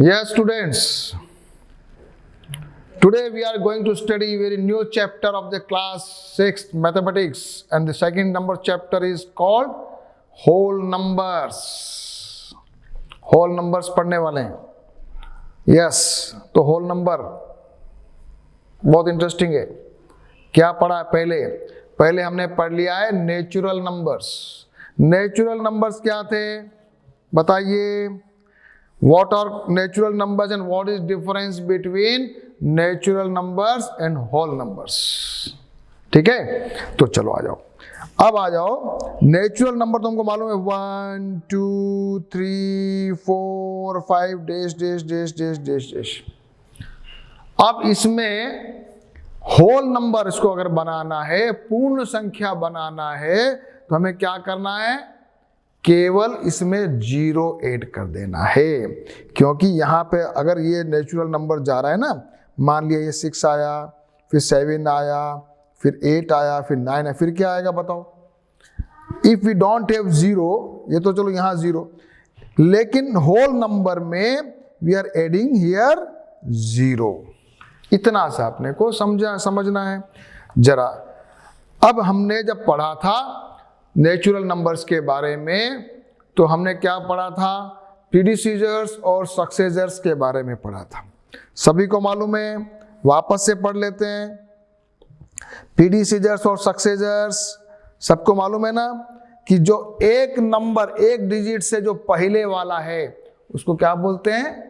Yes, students. Today we are going to study a very new chapter of the class 6 mathematics, and the second number chapter is called whole numbers. Whole numbers पढ़ने वाले हैं. Yes, तो whole number बहुत interesting है. क्या पढ़ा है पहले हमने पढ़ लिया है नेचुरल नंबर्स. नेचुरल नंबर्स क्या थे बताइए. What are natural numbers and what is difference between natural numbers and whole numbers? ठीक है, तो चलो आ जाओ. अब आ जाओ. नेचुरल नंबर तुमको मालूम है 1 2 3 4 5 dash dash dash dash dash dash. अब इसमें होल नंबर इसको अगर बनाना है, पूर्ण संख्या बनाना है, तो हमें क्या करना है, केवल इसमें 0 ऐड कर देना है. क्योंकि यहाँ पे अगर ये नेचुरल नंबर जा रहा है ना, मान लिया ये 6 आया, फिर 7 आया, फिर 8 आया, फिर 9 आया, फिर क्या आएगा बताओ. इफ वी डोंट हैव 0, ये तो चलो यहाँ 0, लेकिन होल नंबर में वी आर एडिंग हियर 0. इतना सा अपने को समझना है जरा. अब हमने जब पढ़ा था नेचुरल नंबर्स के बारे में, तो हमने क्या पढ़ा था, प्रीडिसीजर्स और सक्सेसर्स के बारे में पढ़ा था. सभी को मालूम है, वापस से पढ़ लेते हैं. प्रीडिसीजर्स और सक्सेसर्स सबको मालूम है ना, कि जो एक नंबर एक डिजिट से जो पहले वाला है उसको क्या बोलते हैं,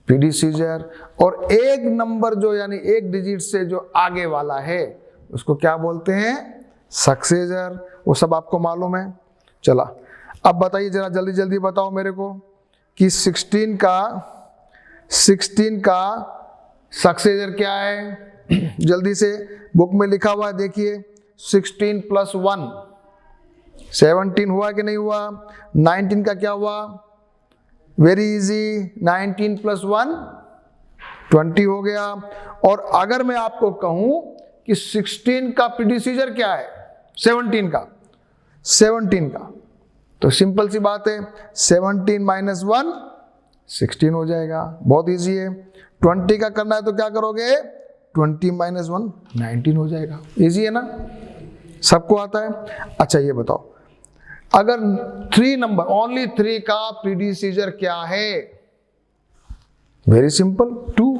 प्रीडिसीजर. और एक नंबर जो यानी एक डिजिट से जो आगे वाला है उसको क्या बोलते हैं, सक्सेसर. वो सब आपको मालूम है. चला, अब बताइए जरा जल्दी जल्दी बताओ मेरे को कि 16 का सक्सेसर क्या है. जल्दी से बुक में लिखा हुआ है, देखिए. 16 + 1 17 हुआ कि नहीं हुआ. 19 का क्या हुआ, वेरी इजी. 19 + 1 20 हो गया. और अगर मैं आपको कहूं कि 16 का प्रीडिसीजर क्या है, 17 का, तो सिंपल सी बात है, 17 - 1 16 हो जाएगा. बहुत इजी है. 20 का करना है तो क्या करोगे, 20 - 1 19 हो जाएगा. इजी है ना, सबको आता है. अच्छा ये बताओ, अगर 3 नंबर, ओनली 3 का प्रीडिसीजर क्या है, वेरी सिंपल, 2.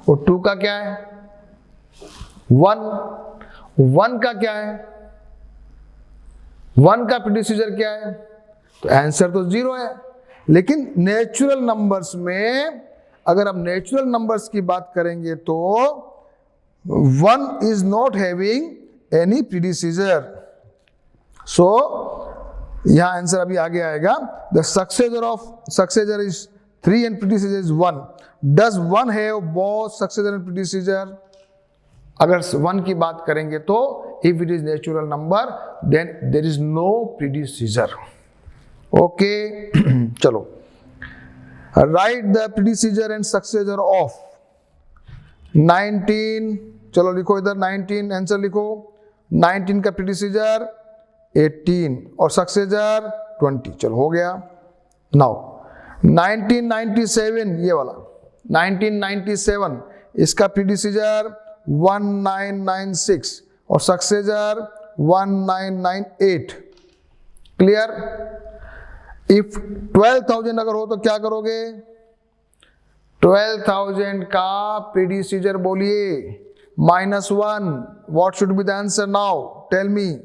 और 2 का क्या है, 1 का क्या है, 1 का प्रीडिसीजर क्या है, तो आंसर तो 0 है. लेकिन नेचुरल नंबर्स में अगर हम नेचुरल नंबर्स की बात करेंगे तो 1 is not having any predecessor. So यहां आंसर अभी आगे आएगा. The successor is 3 and predecessor is 1. Does 1 have both successor and predecessor. अगर 1 की बात करेंगे तो if it is natural number then there is no predecessor. Okay. चलो, write the predecessor and successor of 19. चलो लिखो इधर 19, आंसर लिखो. 19 का प्रीडिसीजर 18 और सक्सेसर 20. चलो हो गया. नाउ 1997, ये वाला 1997, इसका प्रीडिसीजर 1996 और सक्सेसर 1998. क्लियर. इफ 12,000 अगर हो तो क्या करोगे, 12,000 का प्रीडिसीजर बोलिए -1. What should be the answer now, tell me,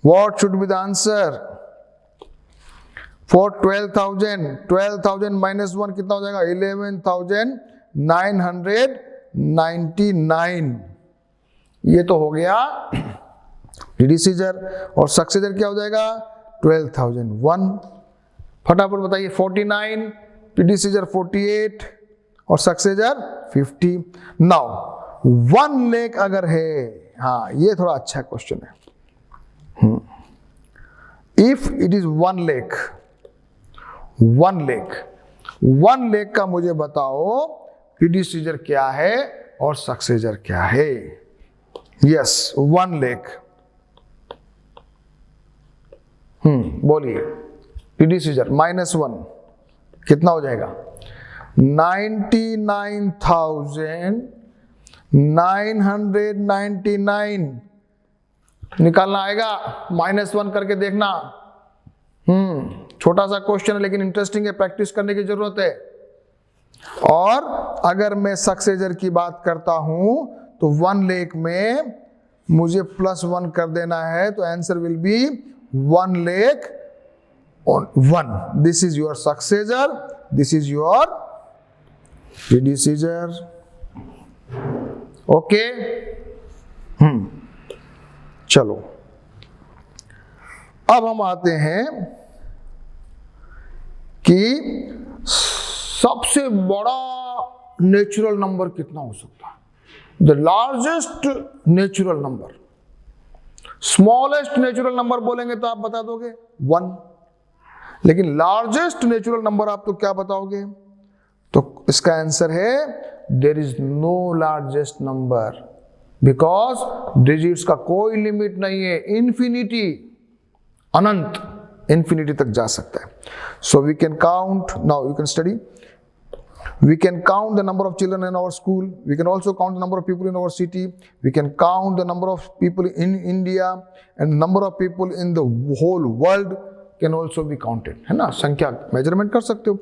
what should be the answer for 12,000. 12,000 - 1 कितना हो जाएगा, 11,999. ये तो हो गया प्रीडिसीजर. और सक्सेसर क्या हो जाएगा, 12,001. फटाफट बताइए. 49, प्रीडिसीजर 48 और सक्सेसर 50. नाउ 1 लाख अगर है, हाँ ये थोड़ा अच्छा क्वेश्चन है. If it is 1 lakh, 1 lakh का मुझे बताओ प्रीडिसीजर क्या है और सक्सेसर क्या है. यस, 1 लाख. बोलिए. प्रीडिसीजर -1 कितना हो जाएगा, 99,999 निकालना आएगा, -1 करके देखना। छोटा सा क्वेश्चन है लेकिन इंटरेस्टिंग है, प्रैक्टिस करने की जरूरत है। और अगर मैं सक्सेसर की बात करता हूं तो 1 लाख में मुझे +1 कर देना है, तो answer will be 1,01,000। This is your successor, this is your predecessor. Okay, चलो अब हम आते हैं कि सबसे बड़ा नेचुरल नंबर कितना हो सकता है। The largest natural number. Smallest natural number बोलेंगे तो आप बता दोगे 1, लेकिन लार्जेस्ट नेचुरल नंबर आप तो क्या बताओगे? तो इसका आंसर है there is no largest number, because digits का कोई लिमिट नहीं है, इन्फिनिटी, अनंत, इन्फिनिटी तक जा सकता है। So we can count, now you can study, we can count the number of children in our school, we can also count the number of people in our city, we can count the number of people in India, and number of people in the whole world can also be counted, है ना, संख्या measurement कर सकते हो।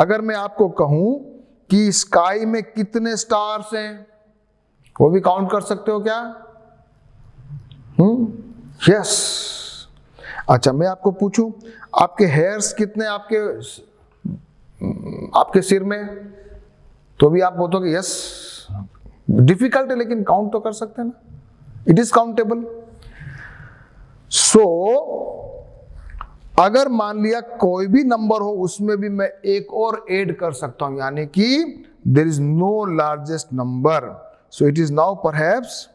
अगर मैं आपको कहूं कि स्काई में कितने स्टार्स हैं, वो भी काउंट कर सकते हो क्या? यस। अच्छा, मैं आपको पूछूं आपके हेयर्स कितने आपके सिर में, तो भी आप बोलोगे यस। डिफिकल्ट है लेकिन काउंट तो कर सकते हैं ना, इट इज काउंटेबल। सो अगर मान लिया कोई भी नंबर हो उसमें भी मैं एक और ऐड कर सकता हूं, यानी कि there is no largest number. So it is now perhaps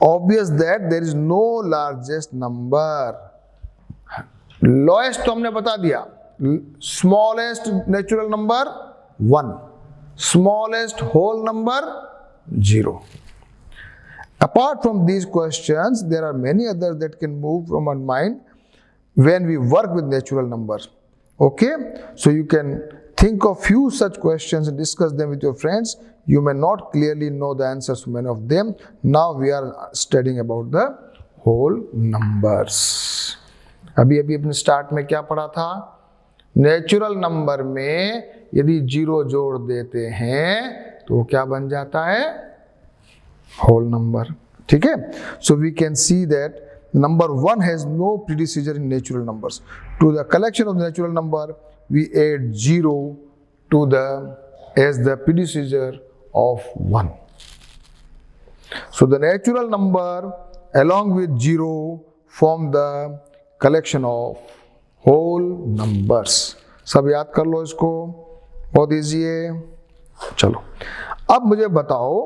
obvious that there is no largest number. Lowest तो हमने बता दिया, smallest natural number 1, smallest whole number 0. Apart from these questions, there are many others that can move from our mind when we work with natural numbers. Okay, so you can think of few such questions and discuss them with your friends. You may not clearly know the answers to many of them. Now we are studying about the whole numbers. अभी अपने start में क्या पढ़ा था? Natural number में यदि 0 जोड़ देते हैं तो वो क्या बन जाता है? Whole number. ठीक है, so we can see that number 1 has no predecessor in natural numbers. To the collection of natural number we add 0 to the as the predecessor of 1। So the natural number along with 0 form the collection of whole numbers. सब याद कर लो इसको, बहुत easy है। चलो अब मुझे बताओ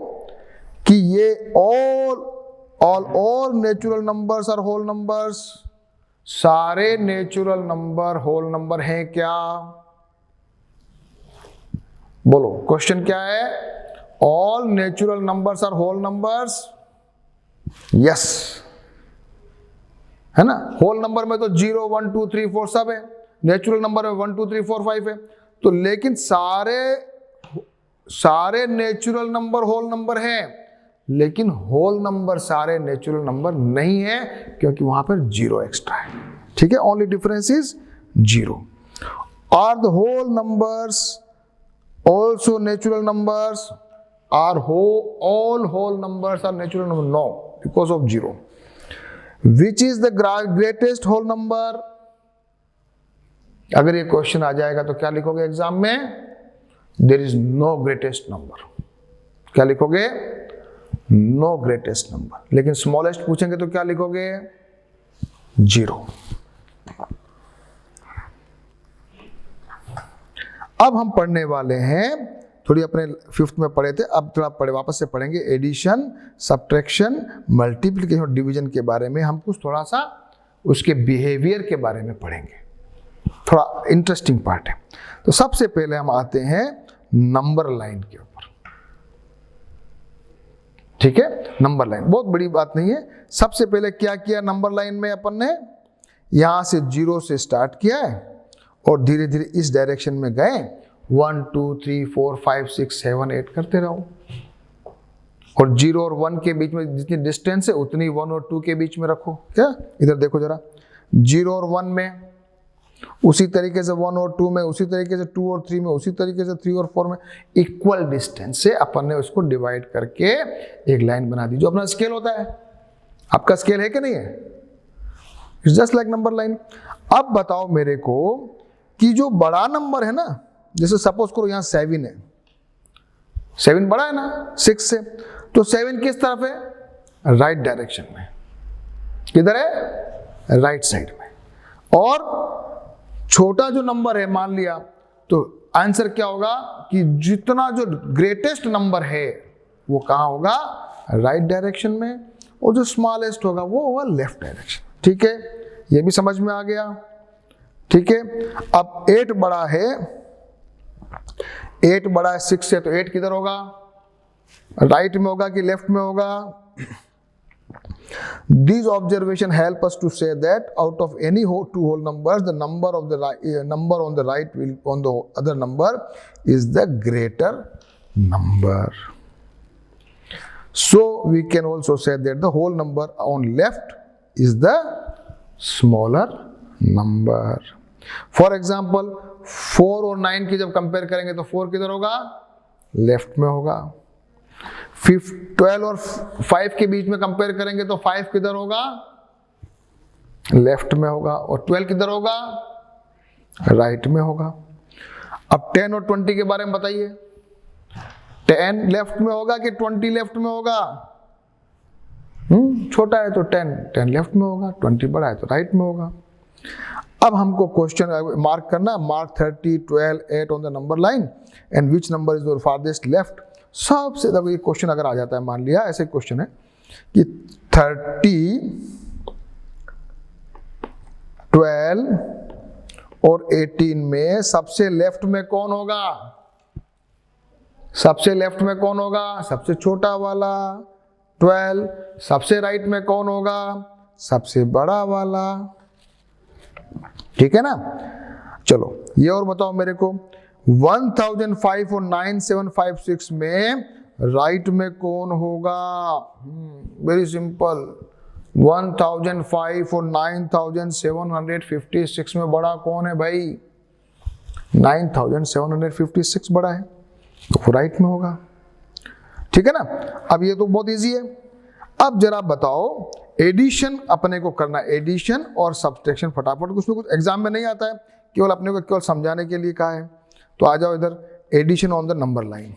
कि ये all natural numbers are whole numbers. सारे नेचुरल नंबर होल नंबर हैं क्या? बोलो, क्वेश्चन क्या है? All natural numbers are whole numbers? Yes, है ना। होल नंबर में तो 0, 1, 2, 3, 4 सब है, नेचुरल नंबर में 1, 2, 3, 4, 5 है। तो लेकिन सारे नेचुरल नंबर होल नंबर हैं, लेकिन होल नंबर सारे नेचुरल नंबर नहीं है, क्योंकि वहां पर 0 एक्स्ट्रा है। ठीक है, only difference is 0। Are the whole numbers also natural numbers? Are all whole numbers are natural number? No, because of 0। Which is the greatest whole number? अगर ये क्वेश्चन आ जाएगा तो क्या लिखोगे एग्जाम में? There is no greatest number. क्या लिखोगे? No greatest number. लेकिन smallest पूछेंगे तो क्या लिखोगे? 0. अब हम पढ़ने वाले हैं, थोड़ी अपने 5th में पढ़े थे, अब थोड़ा वापस से पढ़ेंगे एडिशन, सब्ट्रैक्शन, मल्टीप्लिकेशन, डिवीजन के बारे में। हम कुछ थोड़ा सा उसके बिहेवियर के बारे में पढ़ेंगे, थोड़ा इंटरेस्टिंग पार्ट है। तो सबसे पहले हम आते हैं नंबर लाइन के ऊपर। ठीक है, नंबर लाइन बहुत बड़ी बात नहीं है। सबसे पहले क्या किया नंबर लाइन में? अपन ने यहां से 0 से स्टार्ट किया है और धीरे धीरे इस डायरेक्शन में गए 1 2 3 4 5 6 7 8 करते रहो, और 0 और 1 के बीच में जितनी डिस्टेंस है उतनी 1 और 2 के बीच में रखो। क्या, इधर देखो जरा, 0 और 1 में, उसी तरीके से 1 और 2 में, उसी तरीके से 2 और 3 में, उसी तरीके से 3 और 4 में, इक्वल डिस्टेंस से अपन ने उसको डिवाइड करके एक लाइन बना दी, जो अपना स्केल होता है। आपका स्केल है कि नहीं है? It's just like number line. अब बताओ मेरे को कि जो बड़ा नंबर है ना, जैसे सपोज करो यहाँ 7 है, 7 बड़ा है ना 6 से, तो 7 किस तरफ है? राइट डायरेक्शन में। किधर है? राइट साइड में। और छोटा जो नंबर है मान लिया, तो आंसर क्या होगा कि जितना जो ग्रेटेस्ट नंबर है वो कहाँ होगा? राइट डायरेक्शन में, और जो स्मॉलेस्ट होगा वो होगा लेफ्ट डायरेक्शन। ठीक है, ये भी समझ में आ गया। ठीक है, अब 8 बड़ा है, 8 बड़ा है 6 से, तो 8 किधर होगा? राइट में होगा कि लेफ्ट में होगा? These observation help us to say that out of any two whole numbers, the number of the number on the right will on the other number is the greater number. So we can also say that the whole number on left is the smaller number. For example, 4 और 9 की जब compare करेंगे तो 4 किधर होगा? Left में होगा। 12 और 5 के बीच में कंपेयर करेंगे तो 5 किधर होगा? लेफ्ट में होगा। और 12 किधर होगा? राइट में होगा। अब 10 और 20 के बारे में बताइए, 10 लेफ्ट में होगा कि 20 लेफ्ट में होगा? छोटा है तो 10 लेफ्ट में होगा, 20 बड़ा है तो राइट में होगा। अब हमको क्वेश्चन मार्क करना, mark 30, 12, 8 on the number line and which number is your farthest left. सबसे ज्यादा ये क्वेश्चन अगर आ जाता है, मान लिया ऐसे क्वेश्चन है कि 30, 12 और 18 में सबसे लेफ्ट में कौन होगा? सबसे लेफ्ट में कौन होगा? सबसे छोटा वाला 12। सबसे राइट में कौन होगा? सबसे बड़ा वाला। ठीक है ना? चलो ये और बताओ मेरे को, 1005 और 9756 में राइट में कौन होगा? वेरी सिंपल, 1005 और 9756 में बड़ा कौन है भाई? 9756 बड़ा है, तो वो राइट में होगा। ठीक है ना? अब ये तो बहुत इजी है। अब जरा बताओ, एडिशन अपने को करना, एडिशन और सब्ट्रैक्शन फटाफट, उसमें कुछ एग्जाम में नहीं आता है, केवल अपने को केवल समझाने के लिए कहा है। तो आ जाओ इधर, addition on the number line.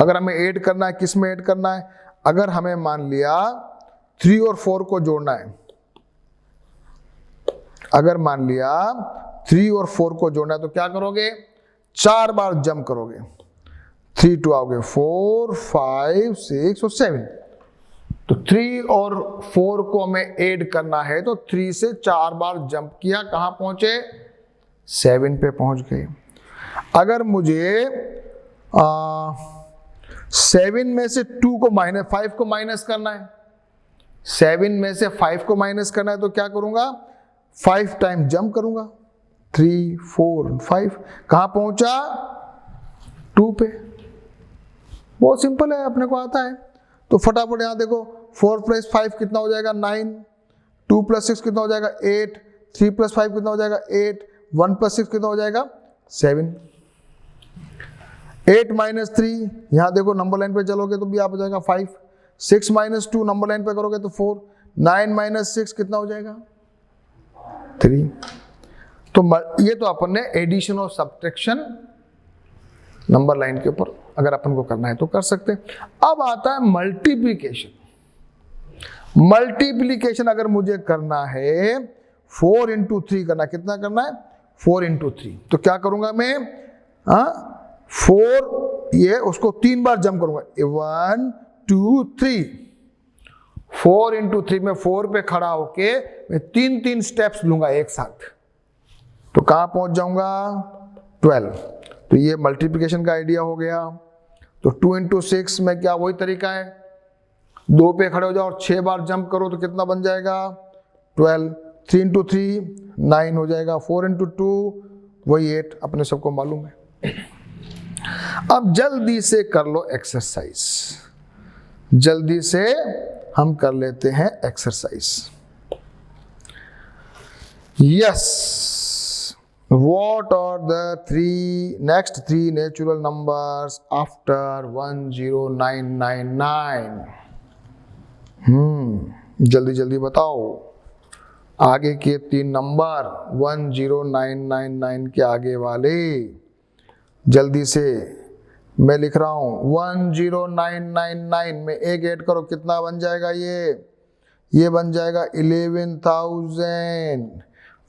अगर हमें ऐड करना है, किस में ऐड करना है? अगर हमें मान लिया 3 और 4 को जोड़ना है, अगर मान लिया 3 और 4 को जोड़ना है तो क्या करोगे? 4 बार जंप करोगे, 3 2 आओगे, 4 5 6 और 7। तो 3 और 4 को हमें ऐड करना है, तो 3 से 4 बार जंप किया, कहां पहुंचे? 7 पे पहुंच गए। अगर मुझे 7 में से 2 को माइनस 5 को माइनस करना है, 7 में से 5 को माइनस करना है, तो क्या करूंगा? 5 टाइम जंप करूंगा, 3 4 5, कहां पहुंचा? 2 पे। बहुत सिंपल है, अपने को आता है। तो फटाफट यहां देखो, 4 + 5 कितना हो जाएगा? 9, 2 + 6 कितना हो जाएगा? 8, 3 + 5 कितना हो जाएगा? 8, 1 + 6 कितना हो जाएगा? 7। 8 - 3, यहां देखो नंबर लाइन पे चलोगे तो भी आप हो जाएगा 5। 6 - 2 नंबर लाइन पे करोगे तो 4। 9 - 6 कितना हो जाएगा? 3। तो ये तो अपन ने एडिशन और सब्ट्रैक्शन नंबर लाइन के ऊपर अगर अपन को करना है तो कर सकते हैं। अब आता है मल्टीप्लिकेशन। मल्टीप्लिकेशन अगर मुझे करना है, 4 × 3 करना, कितना करना है? 4 × 3। तो क्या करूंगा मैं? 4, ये उसको 3 बार जंप करूंगा, 1 2 3। 4 × 3 में 4 पे खड़ा होके मैं 3 स्टेप्स लूंगा एक साथ, तो कहां पहुंच जाऊंगा? 12। तो ये मल्टीप्लिकेशन का आइडिया हो गया। तो 2 × 6 में क्या वही तरीका है, 2 पे खड़े हो जाओ और 6 बार जंप करो, तो कितना बन जाएगा? 12। 3 × 3 9 हो जाएगा। 4 × 2 वही 8, अपने सबको मालूम है। अब जल्दी से कर लो एक्सरसाइज, जल्दी से हम कर लेते हैं exercise. Yes, what are the next three natural numbers after 10999? जल्दी जल्दी बताओ, आगे के 3 नंबर 10999 के आगे वाले, जल्दी से। मैं लिख रहा हूं 10999 में एक ऐड करो, कितना बन जाएगा? ये बन जाएगा 11,000,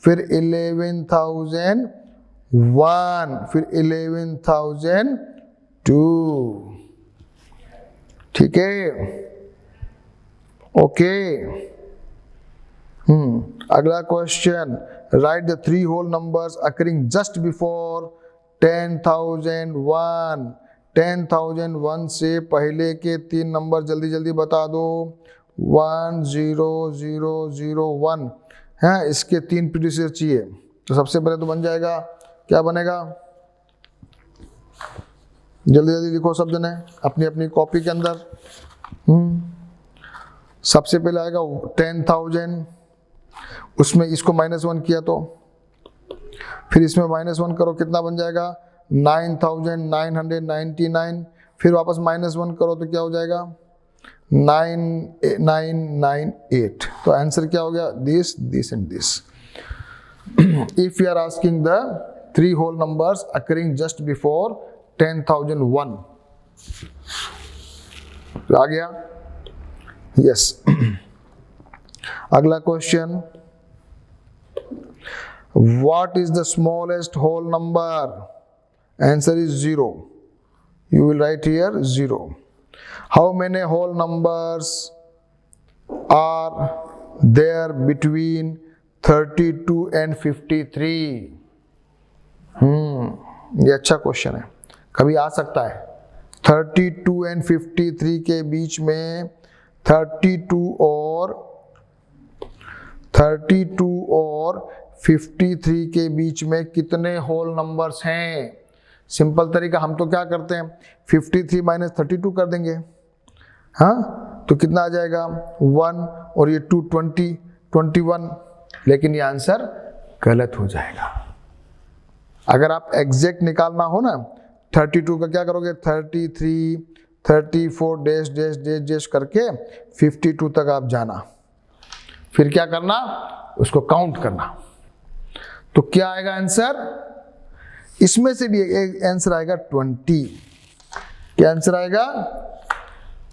फिर 11,001, फिर 11,002। ठीक है, ओके। अगला question, right the 3 whole numbers occurring just before 10,001। 10,001 से पहले के 3 नंबर जल्दी जल्दी बता दो। 10001 है, इसके 3 प्रीडिसेसर चाहिए। तो सबसे पहले तो बन जाएगा, क्या बनेगा? जल्दी जल्दी लिखो सब जने अपनी अपनी कॉपी के अंदर। सबसे पहले आएगा 10,000, उसमें इसको -1 किया तो फिर इसमें -1 करो, कितना बन जाएगा? 9,999। फिर वापस -1 करो तो क्या हो जाएगा? 9,998। तो आंसर क्या हो गया? This, this and this. If you are asking the 3 whole numbers occurring just before 10,001, आ गया? यस। अगला question, what is the smallest whole number? Answer is 0. You will write here 0. How many whole numbers are there between 32 and 53? ये अच्छा question है, कभी आ सकता है। 32 and 53 के बीच में 32 और 53 के बीच में कितने होल नंबर्स हैं? सिंपल तरीका, हम तो क्या करते हैं, 53 - 32 कर देंगे। हाँ, तो कितना आ जाएगा? 1 और ये 2, 20, 21। लेकिन ये आंसर गलत हो जाएगा। अगर आप एग्जैक्ट निकालना हो ना 32 का, क्या करोगे? 33, 34 डैश डैश डैश डैश करके 52 तक आप जाना, फिर क्या करना? उसको काउंट करना। तो क्या आएगा आंसर? इसमें से भी एक आंसर आएगा 20। क्या आंसर आएगा?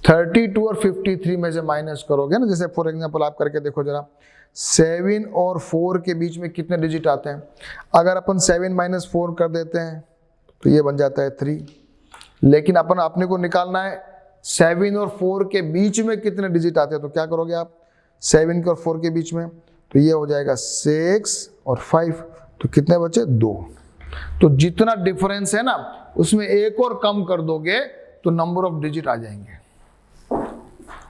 32 और 53 में से माइनस करोगे ना, जैसे फॉर एग्जांपल आप करके देखो जरा, 7 और 4 के बीच में कितने डिजिट आते हैं? अगर अपन 7 - 4 कर देते हैं तो ये बन जाता है 3। लेकिन अपने को निकालना है 7 और 4 के बीच में कितने डिजिट आते हैं। तो क्या करोगे आप? 7 और 4 के बीच में, तो ये हो जाएगा 6 और 5। तो कितने बचे? 2। तो जितना डिफरेंस है ना, उसमें एक और कम कर दोगे तो नंबर ऑफ डिजिट आ जाएंगे।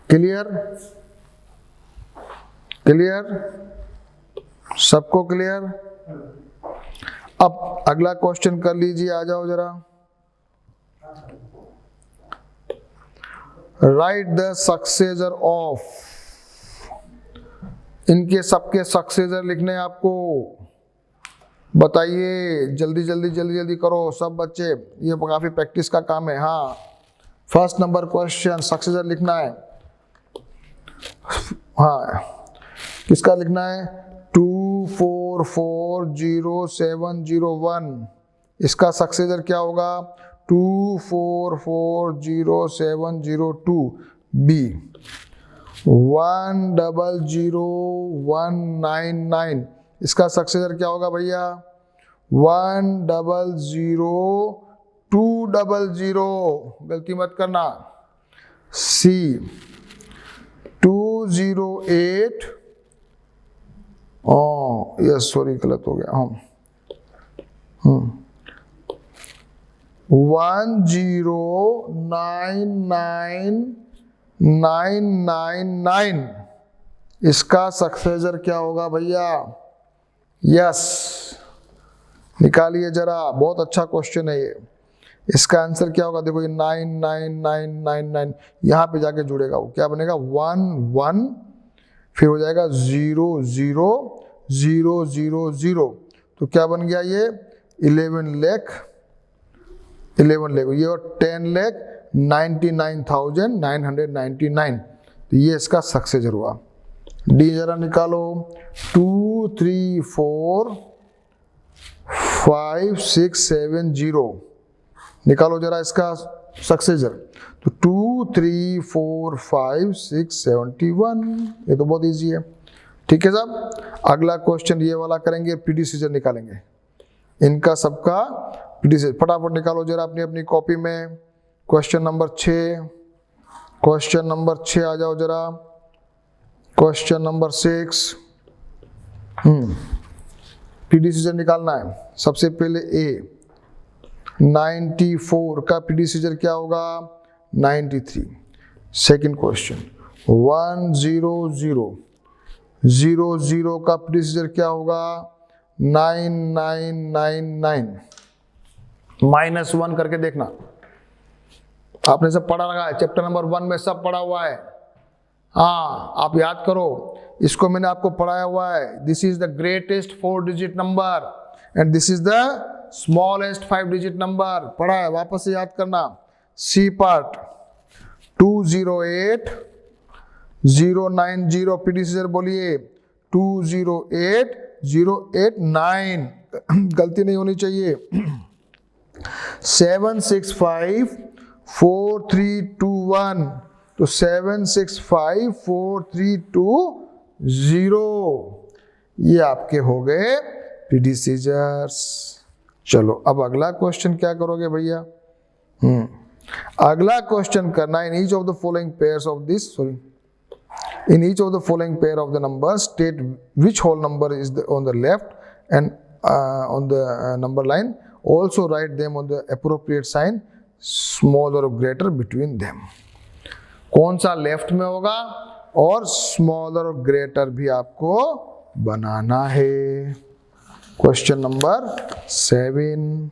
क्लियर? क्लियर? सबको क्लियर? अब अगला क्वेश्चन कर लीजिए, आ जाओ जरा। राइट द सक्सेसर ऑफ, इनके सबके सक्सेसर लिखने हैं आपको। बताइए, जल्दी जल्दी जल्दी जल्दी करो सब बच्चे, ये काफी प्रैक्टिस का काम है। हाँ, फर्स्ट नंबर क्वेश्चन, सक्सेसर लिखना है। हाँ, किसका लिखना है? 2440701। इसका सक्सेसर क्या होगा? 2440702 बी। 100199, इसका सक्सेसर क्या होगा भैया? 100200, गलती मत करना। सी 208, यस सॉरी गलत हो गया। 109999, इसका सक्सेसर क्या होगा भैया? यस, निकालिए जरा, बहुत अच्छा क्वेश्चन है ये। इसका आंसर क्या होगा? देखो ये 99999 यहाँ पे जाके जुड़ेगा, वो क्या बनेगा? 1 1, फिर हो जाएगा 0 0 0 0 0, तो क्या बन गया ये? 11 लाख, ये और 10,99,999, तो ये इसका सक्सेसर हुआ। डी जरा निकालो। 2 3 4 5 6 7 0, निकालो जरा इसका सक्सेसर। तो 2 3 4 5 6 71, ये तो बहुत इजी है। ठीक है साहब, अगला क्वेश्चन ये वाला करेंगे, प्रीडिसीजर निकालेंगे इनका सबका प्रीडिसीजर। फटाफट निकालो जरा अपनी अपनी कॉपी में। क्वेश्चन नंबर 6 आ जाओ जरा। क्वेश्चन नंबर 6, प्रीडिसीजर निकालना है। सबसे पहले ए, 94 का प्रीडिसीजर क्या होगा? 93। सेकंड क्वेश्चन 100 का प्रीडिसीजर क्या होगा? 9999। -1 करके देखना, आपने सब पढ़ा रखा है, चैप्टर नंबर 1 में सब पढ़ा हुआ है। हाँ, आप याद करो, इसको मैंने आपको पढ़ाया हुआ है। This is the greatest 4 digit number and this is the smallest 5 digit number. पढ़ा है, वापस से याद करना। सी पार्ट 208 090, प्रीडिसीजर बोलिए 208 089, गलती नहीं होनी चाहिए। 765 4321, तो 765 4320, ये आपके हो गए प्रीडिसीजर्स। चलो अब अगला क्वेश्चन क्या करोगे भैया? अगला क्वेश्चन करना, in each of the following pairs of this, in each of the following pair of the numbers state which whole number is on the left and on the number line, also write them on the appropriate sign smaller or greater between them। कौन सा left में होगा और smaller और greater भी आपको बनाना है। Question number 7,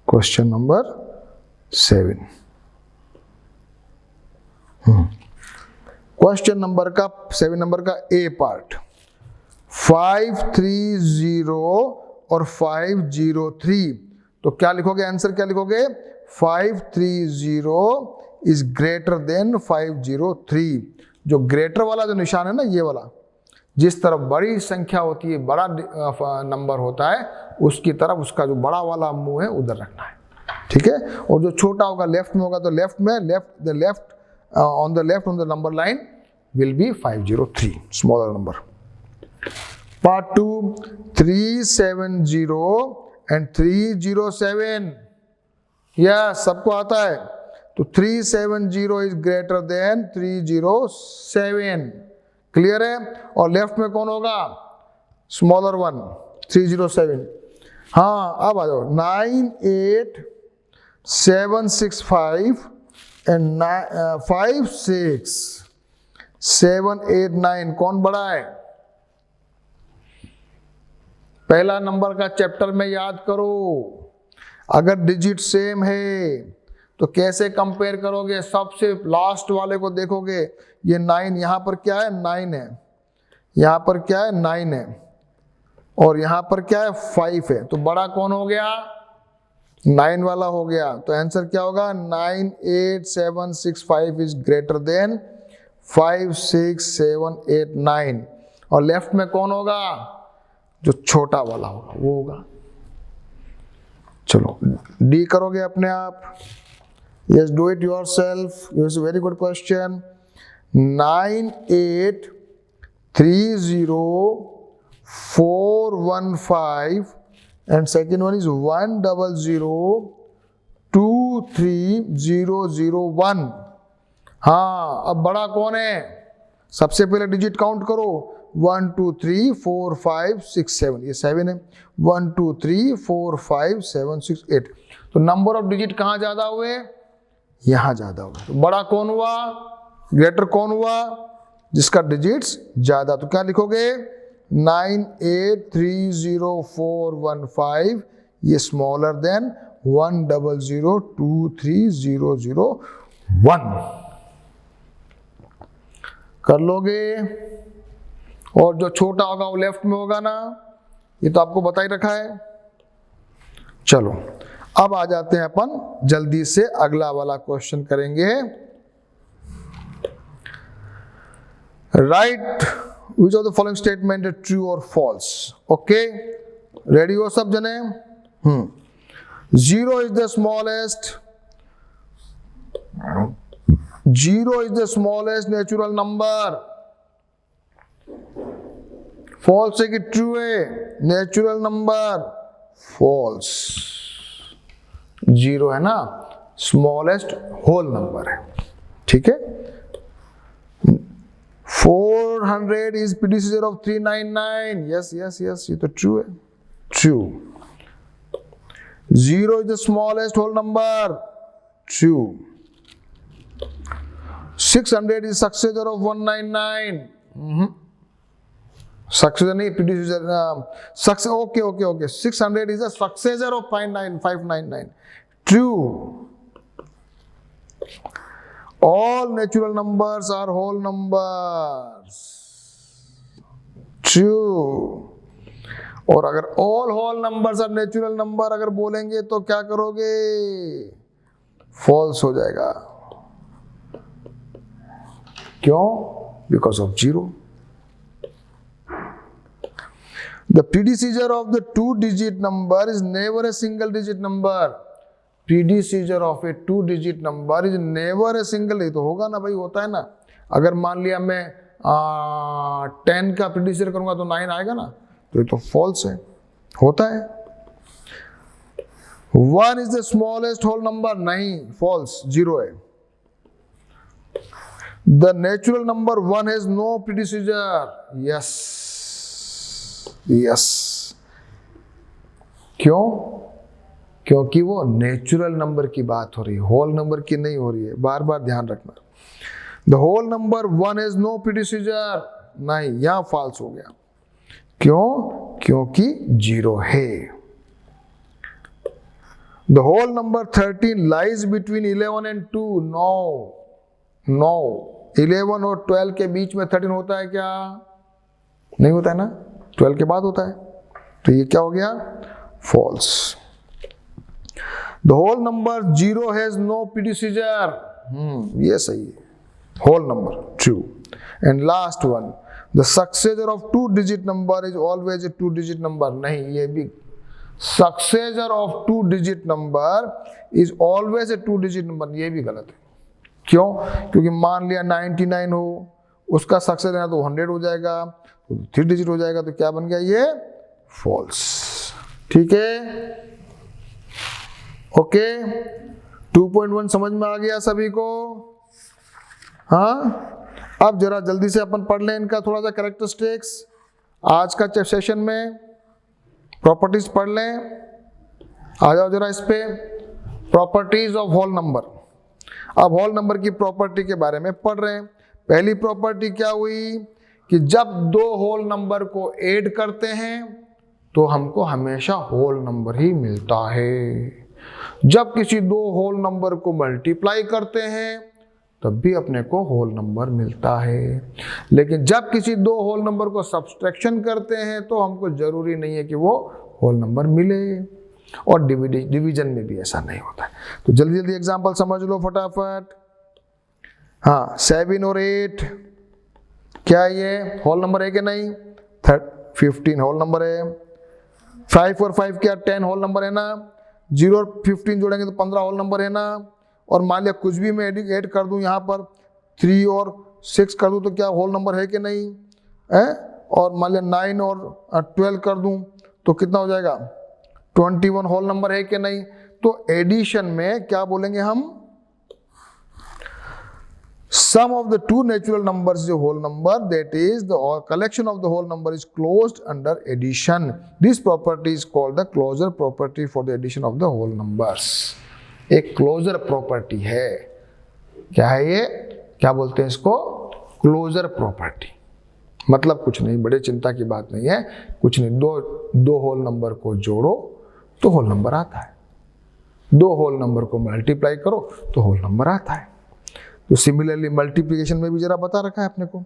question number 7, question number का 7 नंबर का ए पार्ट, 530 और 503, तो क्या लिखोगे? आंसर क्या लिखोगे? 530 इज ग्रेटर देन 503। जो ग्रेटर वाला जो निशान है ना, ये वाला, जिस तरफ बड़ी संख्या होती है, बड़ा नंबर होता है, उसकी तरफ उसका जो बड़ा वाला मुंह है उधर रखना है। ठीक है, और जो छोटा होगा लेफ्ट में होगा, तो लेफ्ट में on the left on the number line will be 503, smaller number। Part 2, 370 and 307, yes, सबको आता है। तो 370 is greater than 307, क्लियर है? और लेफ्ट में कौन होगा? Smaller one, 307। हाँ, अब आ जाओ। 98765 and 56789, कौन बड़ा है? पहला नंबर का चैप्टर में याद करो। अगर डिजिट सेम है तो कैसे कंपेयर करोगे? सबसे लास्ट वाले को देखोगे, ये 9, यहां पर क्या है? 9 है, यहां पर क्या है? 9 है, और यहां पर क्या है? 5 है। तो बड़ा कौन हो गया? 9 वाला हो गया। तो आंसर क्या होगा? 98765 इज ग्रेटर देन 56789। और लेफ्ट में कौन होगा? जो छोटा वाला होगा वो होगा। चलो डी करोगे अपने आप। Yes, do it yourself. It's a very good question. 9830415 and second one is 1002301। हाँ, अब बड़ा कौन है? सबसे पहले डिजिट काउंट करो। 1 2 3 4 5 6 7, ये 7 है। 1 2 3 4 5 7 6 8। तो नंबर ऑफ डिजिट कहाँ ज्यादा हुए? यहां ज्यादा हुए। तो बड़ा कौन हुआ? ग्रेटर कौन हुआ? जिसका डिजिट्स ज्यादा। तो क्या लिखोगे? 983041 ये स्मॉलर देन 100230001 कर लोगे। और जो छोटा होगा वो लेफ्ट में होगा ना, ये तो आपको बता ही रखा है। चलो अब आ जाते हैं अपन जल्दी से अगला वाला क्वेश्चन करेंगे। Right which of the following statement is true और फॉल्स। ओके रेडी हो सब जने? 0 is the smallest natural number। False है कि ट्रू है? Natural number false. 0 है ना, स्मॉलेस्ट होल नंबर है, ठीक है। 400 is predecessor of 399। Yes yes yes, ये तो ट्रू है, true. 0 is the smallest whole number, true। 600 is successor of 199। Successor नहीं, predecessor। Okay। 600 is the successor of 599। True। All natural numbers are whole numbers। True। और अगर all whole numbers are natural number अगर बोलेंगे तो क्या करोगे? False हो जाएगा। क्यों? Because of 0। The predecessor of the 2-digit number is never a single-digit number। Predecessor of a 2-digit number is never a single। ये तो होगा ना भाई, होता है ना। अगर मान लिया मैं 10 का predecessor करूंगा तो 9 आएगा ना, तो ये तो false है, होता है। 1 is the smallest whole number। नहीं, false, 0 है। The natural number 1 has no predecessor। Yes। Yes. क्यों? क्योंकि वो नेचुरल नंबर की बात हो रही है, होल नंबर की नहीं हो रही है, बार बार ध्यान रखना। The whole number 1 has no predecessor. नहीं, यहां फॉल्स हो गया। क्यों? क्योंकि 0 है। The whole number 13 lies between 11 and 2। No 11 और 12 के बीच में 13 होता है क्या? नहीं होता है ना, 12 के बाद होता है। तो ये क्या हो गया? False. The whole number 0 has no predecessor. ये सही है, whole number, true. And last one, the successor of 2-digit number is always a 2-digit number. नहीं, ये भी successor of 2-digit number is always a 2-digit number, ये भी गलत है। क्यों? क्योंकि मान लिया 99 हो, उसका सक्सेसर है तो 100 हो जाएगा, 3-digit हो जाएगा, तो क्या बन गया? ये फॉल्स। ठीक है, ओके। 2.1 समझ में आ गया सभी को? हाँ, अब जरा जल्दी से अपन पढ़ लें इनका थोड़ा सा कैरेक्टरिस्टिक्स। आज का सेशन में प्रॉपर्टीज पढ़ लें। आ जाओ जरा इस पे, प्रॉपर्टीज ऑफ होल नंबर। अब होल नंबर की प्रॉपर्टी के बारे में पढ़ रहे हैं। पहली प्रॉपर्टी क्या हुई कि जब 2 होल नंबर को ऐड करते हैं तो हमको हमेशा होल नंबर ही मिलता है। जब किसी 2 होल नंबर को मल्टीप्लाई करते हैं तब भी अपने को होल नंबर मिलता है। लेकिन जब किसी 2 होल नंबर को सब्सट्रैक्शन करते हैं तो हमको जरूरी नहीं है कि वो होल नंबर मिले। और डिवीजन में भी ऐसा नहीं होता है। तो जल्दी जल्दी एग्जांपल समझ लो फटाफट। हाँ, 7 और 8 क्या ये होल नंबर है कि नहीं? 15 होल नंबर है। 5 और 5 क्या 10 होल नंबर है ना? 0 और 15 जोड़ेंगे तो 15 होल नंबर है ना? और मान लिया कुछ भी मैं ऐड कर दूं यहाँ पर, 3 और 6 कर दूं तो क्या होल नंबर है कि नहीं है? और मान लिया 9 और 12 कर दूं तो कितना हो जाएगा? 21 होल नंबर है कि नहीं? तो एडिशन में क्या बोलेंगे हम? Sum of the 2 natural numbers is a whole number, that is the collection of the whole number is closed under addition. This property is called the closure property for the addition of the whole numbers. एक closure property है। क्या है ये? क्या बोलते हैं इसको? Closure property। मतलब कुछ नहीं, बड़े चिंता की बात नहीं है, कुछ नहीं, दो होल नंबर को जोड़ो तो होल नंबर आता है, दो होल नंबर को मल्टीप्लाई करो तो होल नंबर आता है। तो सिमिलरली मल्टीप्लिकेशन में भी जरा बता रखा है अपने को,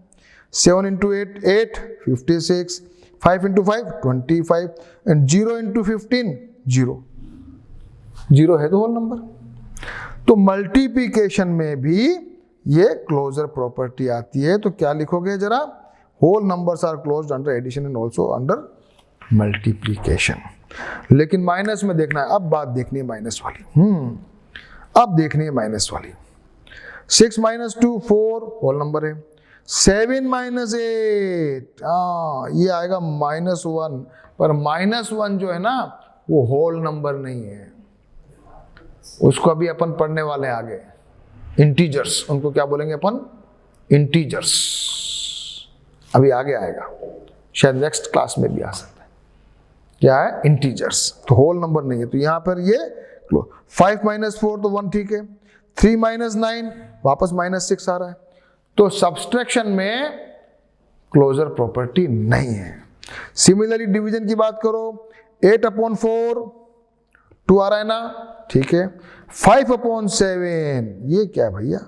7 into 8 8, 56, 5 into 5 25 एंड 0 into 15 0, 0 है तो होल नंबर। तो मल्टीप्लिकेशन में भी ये क्लोजर प्रॉपर्टी आती है। तो क्या लिखोगे जरा, whole numbers are closed under addition and also under multiplication. लेकिन माइनस में देखना है, अब बात देखनी है माइनस वाली। अब देखनी है माइनस वाली। 6 minus 2 4 होल नंबर है, 7 minus 8 ये आएगा -1, पर -1 जो है ना वो होल नंबर नहीं है, उसको अभी अपन पढ़ने वाले हैं आगे। इंटीजर्स, उनको क्या बोलेंगे अपन, इंटीजर्स, अभी आगे आएगा, शायद नेक्स्ट क्लास में भी आ सकता है। क्या है, इंटीजर्स, तो होल नंबर नहीं है। तो यहां पर ये 5 minus 4 तो 1 ठीक है, 3 minus 9 वापस -6 आ रहा है। तो सब्सट्रैक्शन में क्लोजर प्रॉपर्टी नहीं है। सिमिलरली डिवीजन की बात करो, 8/4 2 आ रहा है ना, ठीक है। 5/7 ये क्या है भैया,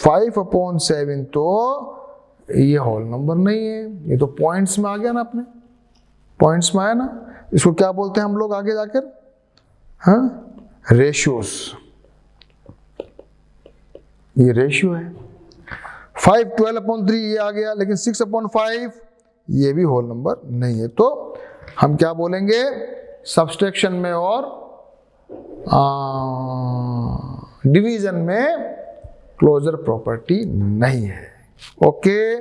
5/7 तो ये होल नंबर नहीं है, ये तो पॉइंट्स में आ गया ना, अपने पॉइंट्स में आया ना। इसको क्या बोलते हैं हम लोग आगे जाकर, हाँ, रेशियोस, ये रेशियो है। 5 12/3 ये आ गया, लेकिन 6/5 ये भी होल नंबर नहीं है। तो हम क्या बोलेंगे, सब्सट्रैक्शन में और डिवीजन में क्लोजर प्रॉपर्टी नहीं है। ओके,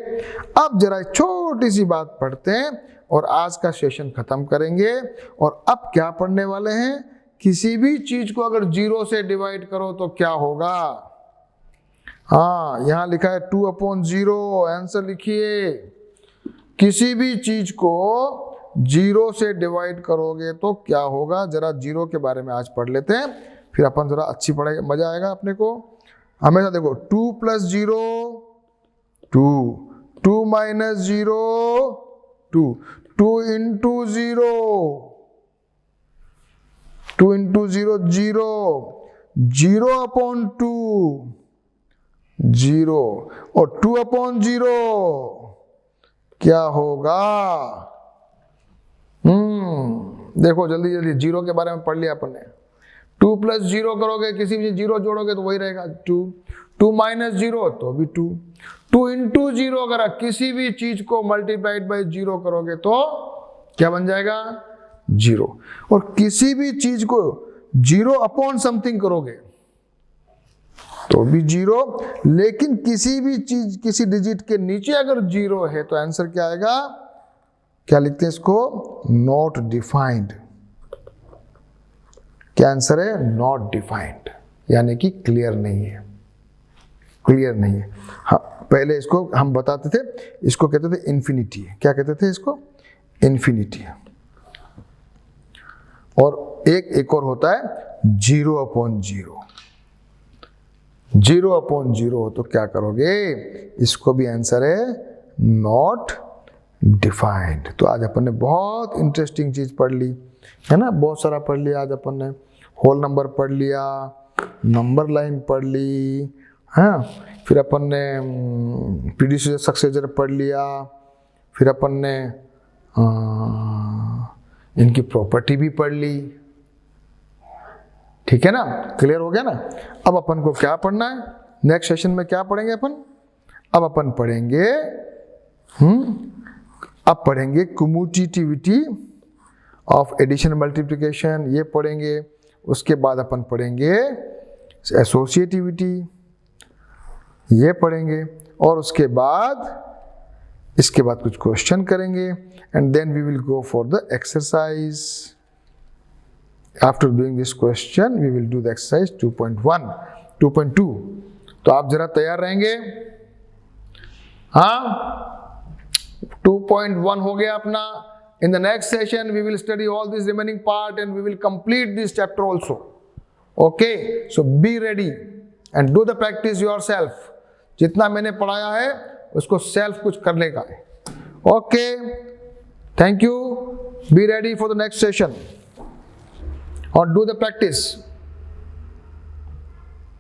अब जरा छोटी सी बात पढ़ते हैं और आज का सेशन खत्म करेंगे। और अब क्या पढ़ने वाले हैं, किसी भी चीज को अगर 0 से डिवाइड करो तो क्या होगा। हाँ, यहां लिखा है 2/0, आंसर लिखिए। किसी भी चीज को 0 से डिवाइड करोगे तो क्या होगा, जरा 0 के बारे में आज पढ़ लेते हैं, फिर अपन जरा अच्छी पढ़ाई, मजा आएगा अपने को। हमेशा देखो 2 + 0 2, 2 - 0 2, 2 × 0 2 × 0 0, 0/2 0 और 2/0 क्या होगा। देखो जल्दी जल्दी 0 के बारे में पढ़ लिया अपन ने। 2 + 0 करोगे, किसी भी 0 जोड़ोगे तो वही रहेगा 2, 2 - 0 तो भी 2, 2 × 0 अगर किसी भी चीज को मल्टीप्लाइड बाय 0 करोगे तो क्या बन जाएगा 0। और किसी भी चीज को 0/समथिंग करोगे तो भी 0, लेकिन किसी भी चीज, किसी डिजिट के नीचे अगर 0 है तो आंसर क्या आएगा, क्या लिखते हैं इसको, नॉट डिफाइंड। क्या आंसर है, नॉट डिफाइंड, यानी कि क्लियर नहीं है, क्लियर नहीं है। हाँ, पहले इसको हम बताते थे, इसको कहते थे इन्फिनिटी। क्या कहते थे इसको, इन्फिनिटी। और एक और होता है 0/0। 0/0 तो क्या करोगे, इसको भी आंसर है नॉट डिफाइंड। तो आज अपन ने बहुत इंटरेस्टिंग चीज पढ़ ली है ना, बहुत सारा पढ़ लिया आज अपन ने। होल नंबर पढ़ लिया, नंबर लाइन पढ़ ली, हाँ, फिर अपन ने प्रीडिसेसर सक्सेसर पढ़ लिया, फिर अपन ने इनकी प्रॉपर्टी भी पढ़ ली। ठीक है ना, क्लियर हो गया ना। अब अपन को क्या पढ़ना है, नेक्स्ट सेशन में क्या पढ़ेंगे अपन, अब अपन पढ़ेंगे अब पढ़ेंगे कम्यूटेटिविटी ऑफ एडिशन मल्टीप्लिकेशन, ये पढ़ेंगे। उसके बाद अपन पढ़ेंगे एसोसिएटिविटी, ये पढ़ेंगे। और इसके बाद कुछ क्वेश्चन करेंगे and then we will go for the exercise. After doing this question, we will do the exercise 2.1, 2.2. तो आप जरा तैयार रहेंगे। हाँ, 2.1 हो गया अपना। In the next session, we will study all this remaining part and we will complete this chapter also. Okay, so be ready and do the practice yourself. जितना मैंने पढ़ाया है उसको सेल्फ कुछ करने का है। Okay, thank you. Be ready for the next session or do the practice.